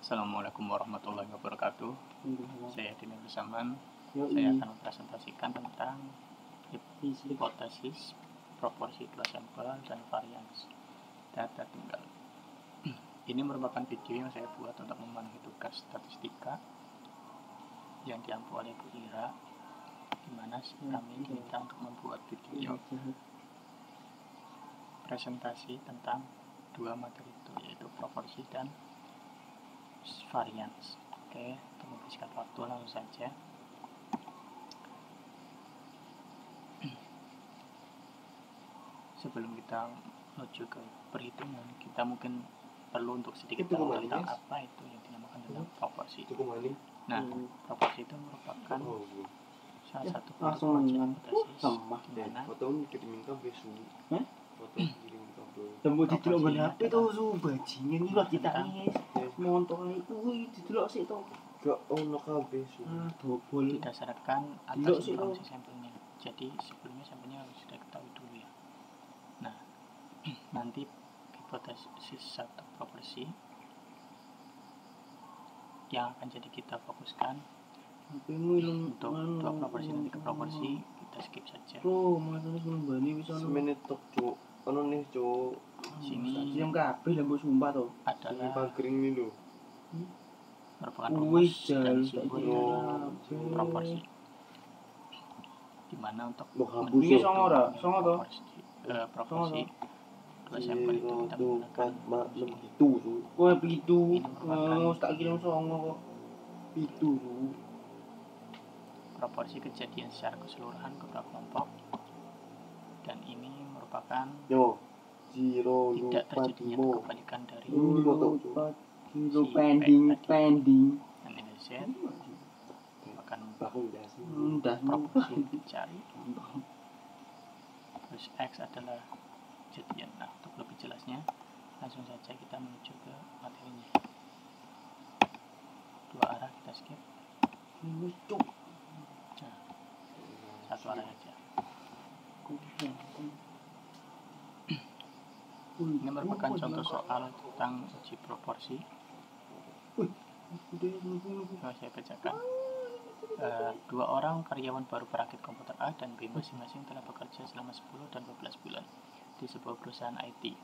Assalamualaikum warahmatullahi wabarakatuh. Saya Dini Bersaman. Saya akan mempresentasikan tentang hipotesis, proporsi dua sampel, dan varians data tunggal. Ini merupakan video yang saya buat untuk memenuhi tugas statistika yang diampu oleh Bu Ira, di mana kami diminta untuk membuat video presentasi tentang dua materi itu, yaitu proporsi dan varians. Oke, untuk menghabiskan waktu langsung saja. Sebelum kita menuju ke perhitungan, kita mungkin perlu untuk sedikit tahu tentang apa itu yang dinamakan dengan proporsi. Nah, proporsi itu merupakan salah satu bentuk hipotesis temu didelok ngene HP to su bajingan iki lho ditangis. Montong itu didelok sik to. Gak ono kabeh su. Bobol. Didasarkan atas informasi sampelnya. Jadi sebelumnya sampelnya harus sudah ketahui dulu ya. Nah, nanti hipotesis satu proporsi yang akan jadi kita fokuskan untuk dua proporsi nanti ke proporsi kita skip saja. Oh, matane ngembani wis ono. Semenit tok, Cuk. Ono nih, Cuk. Sini yang kabeh lha mbok sumpah to. Adalah pagering nih lho. Merupakan rumus dan simbol proporsi. Di mana untuk proporsi dua sampel itu kita menggunakan pitu. Tak kirim songo kok. Pitu. Proporsi kejadian secara keseluruhan ke beberapa kelompok, dan ini merupakan tidak terjadinya kebalikan dari pending dan ini Z merupakan proporsi yang dicari. Terus X adalah kejadian. Nah, untuk lebih jelasnya langsung saja kita menuju ke materinya. Dua arah kita skip. Nah, satu arah saja. Ini merupakan contoh soal tentang uji proporsi. Saya bacakan. Dua orang karyawan baru perakit komputer A dan B masing-masing telah bekerja selama 10 dan 12 bulan di sebuah perusahaan IT.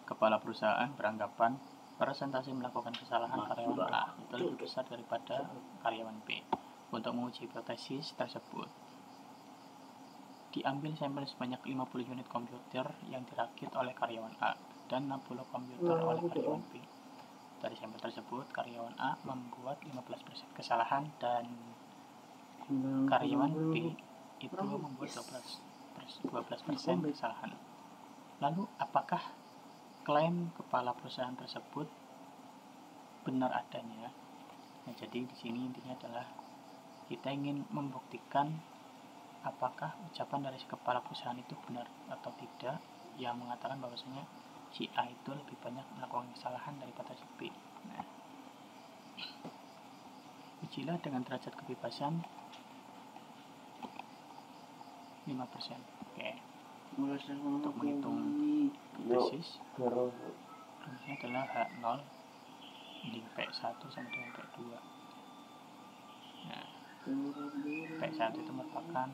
Kepala perusahaan beranggapan persentase melakukan kesalahan karyawan A itu lebih besar daripada karyawan B. Untuk menguji hipotesis tersebut, diambil sampel sebanyak 50 unit komputer yang dirakit oleh karyawan A dan 60 komputer oleh karyawan B. Dari sampel tersebut, karyawan A membuat 15% kesalahan dan karyawan B itu membuat 12% kesalahan. Lalu, apakah klaim kepala perusahaan tersebut benar adanya? Nah, jadi di sini intinya adalah kita ingin membuktikan apakah ucapan dari si kepala perusahaan itu benar atau tidak, yang mengatakan bahwasanya si A itu lebih banyak melakukan kesalahan daripada si B. Nah, ujilah dengan derajat kebebasan 5%. Oke. Untuk menghitung hipotesis, rumusnya adalah H0 banding P1 sama dengan P2. Nah, P1 itu merupakan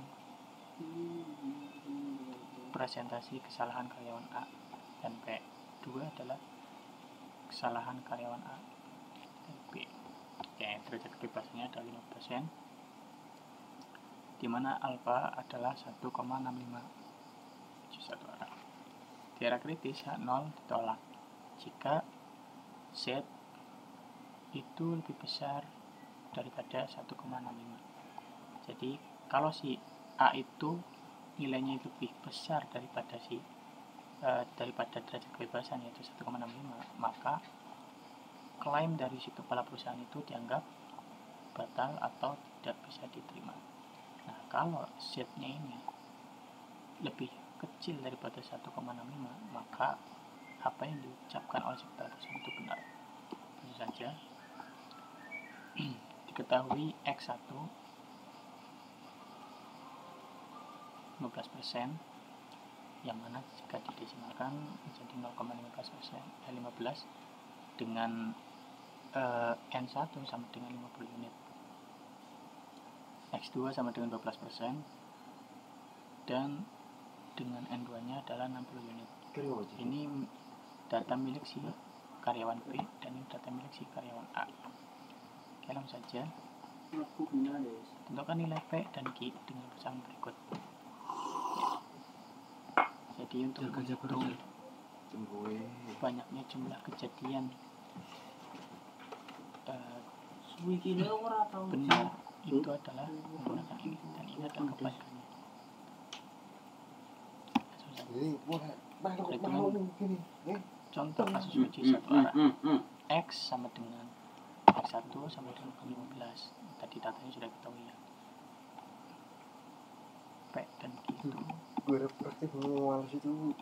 presentasi kesalahan karyawan A, dan P2 adalah kesalahan karyawan A dan B. Oke, derajat kebebasannya adalah 5%, di mana alfa adalah 1,65 satu arah. Di arah kritis H0 ditolak jika Z itu lebih besar daripada 1,65. Jadi kalau si A itu nilainya itu lebih besar daripada daripada derajat kebebasan yaitu 1,65, maka klaim dari si kepala perusahaan itu dianggap batal atau tidak bisa diterima. Nah, kalau Z-nya ini lebih kecil daripada 1,65, maka apa yang diucapkan oleh si kepala perusahaan itu benar. Tentu saja diketahui X1 15%, yang mana jika didesimalkan menjadi 0,15%, 15 dengan N1 sama dengan 50 unit, X2 sama dengan 12%, dan dengan N2 nya adalah 60 unit. Ini data milik si karyawan B dan ini data milik si karyawan A. Oke, langsung saja tentukan nilai P dan Q dengan persamaan berikut. Jadi untuk menghitung banyaknya jumlah kejadian benar itu adalah menggunakan ini, dan ini adalah kebalikannya. Contoh kasus uji satu arah, X sama dengan X1 sama dengan 15. Tadi datanya sudah ketahui ya. P dan Q itu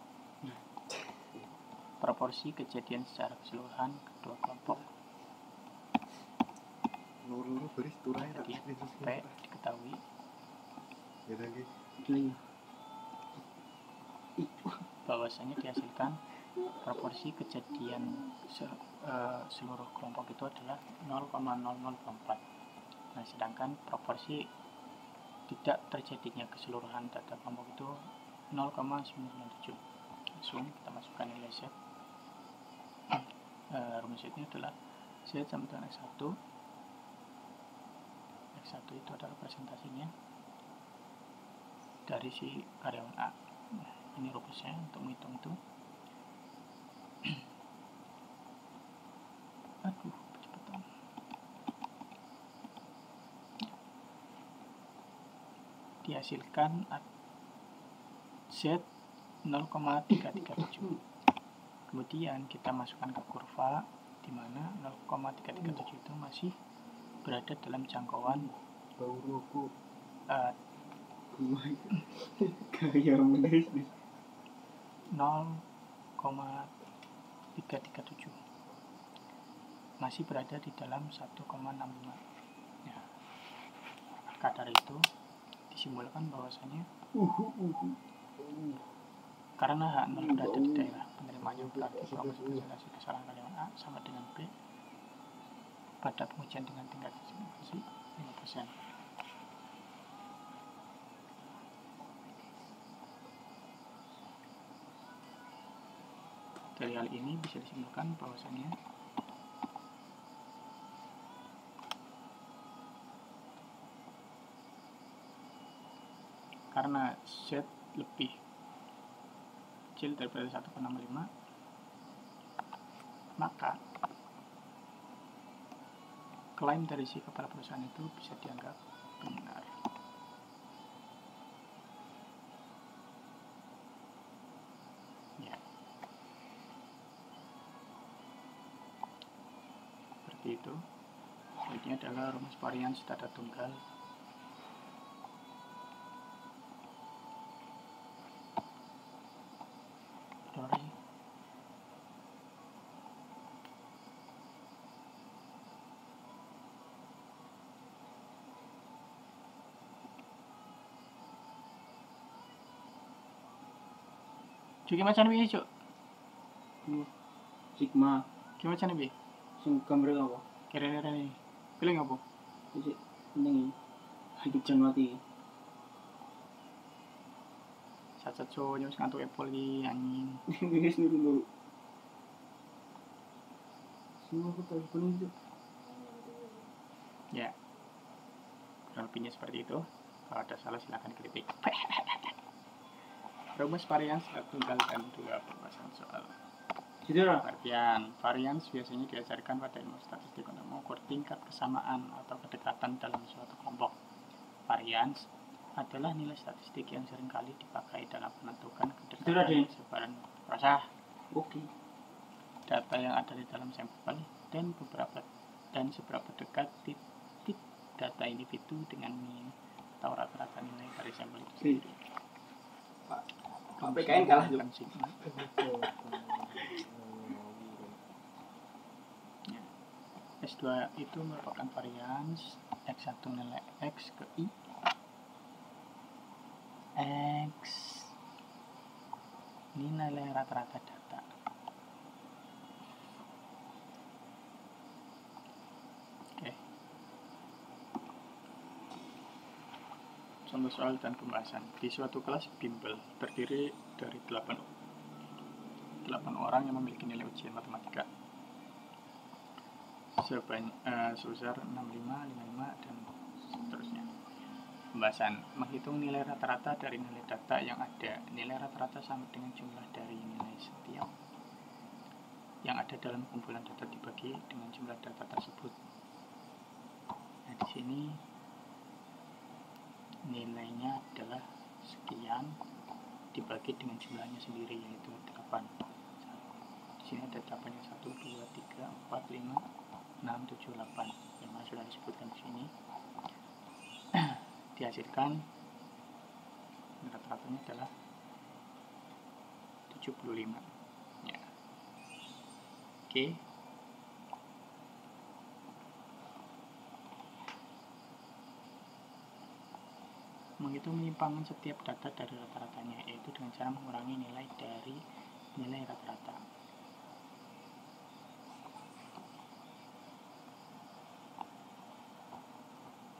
proporsi kejadian secara keseluruhan kedua kelompok. Jadi P diketahui, bahwasanya dihasilkan proporsi kejadian seluruh kelompok itu adalah 0,0004. Nah, sedangkan proporsi tidak terjadinya keseluruhan data kelompok itu 0,997. Langsung kita masukkan nilai Z. Rumus Z ini adalah Z sama dengan X1. X1 itu adalah presentasinya dari si karyawan A. Ini rumusnya untuk menghitung itu. Aduh, kecepatan. Dihasilkan Z 0,337. Kemudian kita masukkan ke kurva di mana 0,337 itu masih berada dalam jangkauan 0,337, masih berada di dalam 1,65. Ya. Maka dari itu disimbolkan bahwasanya karena H0 berada di daerah penerimanya, berarti proporsi presentasi kesalahan karyawan A sama dengan B pada pengujian dengan tingkat simulasi 5%. Dari hal ini bisa disimpulkan bahwasanya karena Z lebih kecil daripada 1,65, maka klaim dari si kepala perusahaan itu bisa dianggap benar. Ya. Seperti itu. Ini adalah rumus varians data tunggal. Cuk macam ni cuk. Sigma. Macam ni. Sing gambar apa? Kira-kira ni. Pilih apa? Ini hidup dan mati. Sat-sat so nyus ngantuk Apple di anjing. Wis dulu. Semua aku tahu penuh itu. Ya. Kurang lebihnya seperti itu. Kalau ada salah silakan kritik. Rumus varians tunggal dan dua pembahasan soal. Varians biasanya diajarkan pada ilmu statistik untuk mengukur tingkat kesamaan atau kedekatan dalam suatu kelompok. Varians adalah nilai statistik yang seringkali dipakai dalam menentukan kedekatan sebaran rasa. Data yang ada di dalam sampel dan seberapa dekat titik data individu dengan mean atau rata-rata nilai dari sampel itu sendiri. PKN kalah juga. S2 itu merupakan varians X1 nilai X ke I X ini nilai rata-rata data. contoh soal dan pembahasan. Di suatu kelas bimbel terdiri dari 8 orang yang memiliki nilai ujian matematika sebesar 65, 55, dan seterusnya. Pembahasan: menghitung nilai rata-rata dari nilai data yang ada. Nilai rata-rata sama dengan jumlah dari nilai setiap yang ada dalam kumpulan data dibagi dengan jumlah data tersebut. Nah, di sini nilainya adalah sekian dibagi dengan jumlahnya sendiri, yaitu 8. Di sini ada 8-nya 1, 2, 3, 4, 5, 6, 7, 8. Memang sudah disebutkan di sini. Dihasilkan rata-ratanya adalah 75. Ya. Oke. Menghitung penyimpangan setiap data dari rata-ratanya, yaitu dengan cara mengurangi nilai dari nilai rata-rata.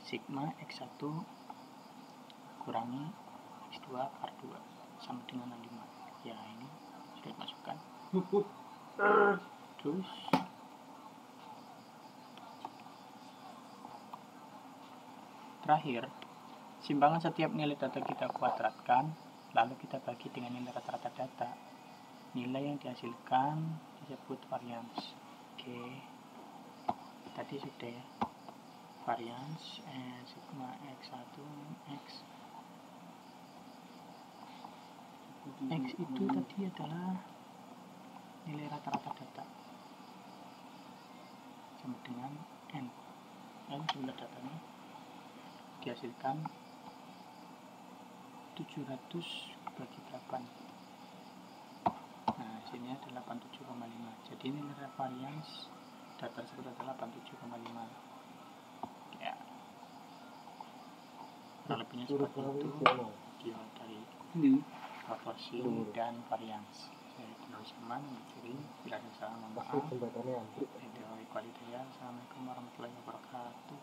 Sigma X1 kurangi X2 per 2 sama dengan 65. Ya, ini sudah dimasukkan. Terus terakhir, simpangan setiap nilai data kita kuadratkan, lalu kita bagi dengan nilai rata-rata data. Nilai yang dihasilkan disebut varians. Oke, tadi sudah ya. Varians sigma X1 X itu tadi adalah nilai rata-rata data sama dengan N. Lalu jumlah datanya dihasilkan 700 bagi 8. Nah, sini ada 87,5. Jadi nilai varians data tersebut adalah 87,5. Ya. Lebihnya seperti itu dia dari proporsi dan varians. Saya tulis sama mencuri bila ada salah mohon maaf. Assalamualaikum warahmatullahi wabarakatuh.